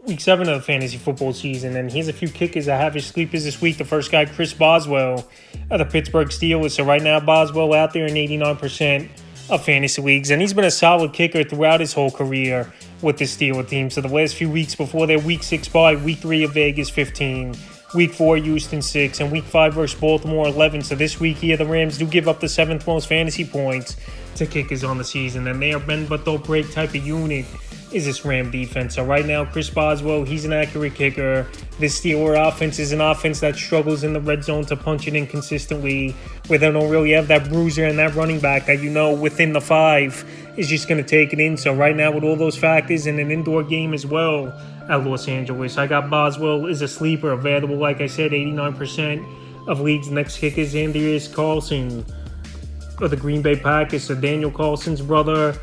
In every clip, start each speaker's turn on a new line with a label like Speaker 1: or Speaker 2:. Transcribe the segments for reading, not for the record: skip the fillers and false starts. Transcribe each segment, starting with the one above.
Speaker 1: Week 7 of the fantasy football season, and here's a few kickers I have as sleepers this week. The first guy, Chris Boswell of the Pittsburgh Steelers. So right now, Boswell out there in 89% of fantasy leagues, and he's been a solid kicker throughout his whole career with the Steelers team. So the last few weeks before their Week 6 bye, Week 3 of Vegas 15, Week 4 Houston 6, and Week 5 versus Baltimore 11. So this week here, the Rams do give up the 7th most fantasy points to kickers on the season, and they are bend but don't break type of unit is this Ram defense. So right now, Chris Boswell, he's an accurate kicker. This Steeler offense is an offense that struggles in the red zone to punch it in consistently, where they don't really have that bruiser and that running back that within the 5 is just going to take it in. So right now, with all those factors in an indoor game as well at Los Angeles, I got Boswell as a sleeper available, like I said, 89% of leagues. Next kicker is Andreas Carlson of the Green Bay Packers. So Daniel Carlson's brother,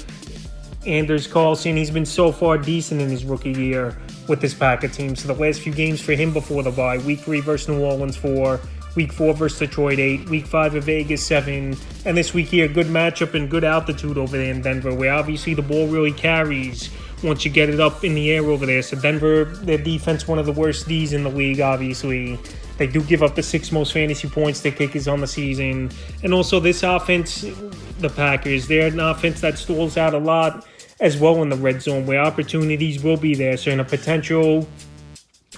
Speaker 1: Andreas Carlson, he's been so far decent in his rookie year with this Packer team. So the last few games for him before the bye, Week 3 versus New Orleans 4, Week 4 versus Detroit 8, Week 5 of Vegas 7, and this week here, good matchup and good altitude over there in Denver, where obviously the ball really carries once you get it up in the air over there. So Denver, their defense, one of the worst Ds in the league, obviously. They do give up the 6th most fantasy points to kickers on the season. And also this offense, the Packers, they're an offense that stalls out a lot as well in the red zone, where opportunities will be there. So in a potential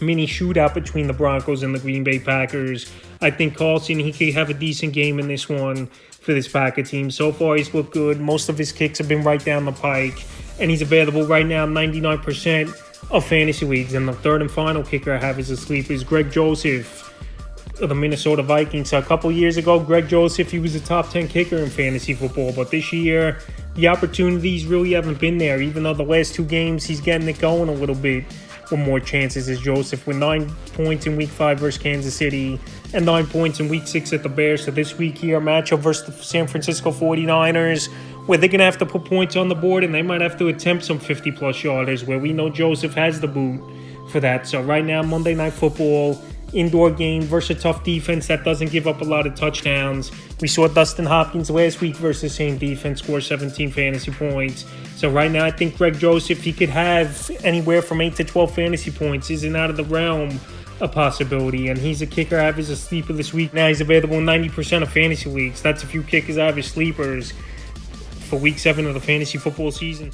Speaker 1: mini shootout between the Broncos and the Green Bay Packers, I think Carlson, he could have a decent game in this one for this Packer team. So far, he's looked good. Most of his kicks have been right down the pike, and he's available right now 99% of fantasy leagues. And the third and final kicker I have as a sleeper is Greg Joseph of the Minnesota Vikings. So a couple years ago, Greg Joseph, he was a top 10 kicker in fantasy football, but this year, the opportunities really haven't been there, even though the last 2 games, he's getting it going a little bit with more chances as Joseph, with 9 points in Week 5 versus Kansas City and 9 points in Week 6 at the Bears. So this week here, matchup versus the San Francisco 49ers, where they're going to have to put points on the board, and they might have to attempt some 50-plus yarders, where we know Joseph has the boot for that. So right now, Monday Night Football, indoor game versus a tough defense that doesn't give up a lot of touchdowns. We saw Dustin Hopkins last week versus the same defense score 17 fantasy points. So right now, I think Greg Joseph, he could have anywhere from 8 to 12 fantasy points. Isn't out of the realm a possibility, and he's a kicker I have as a sleeper this week. Now he's available in 90% of fantasy leagues. That's a few kickers I have as sleepers for Week 7 of the fantasy football season.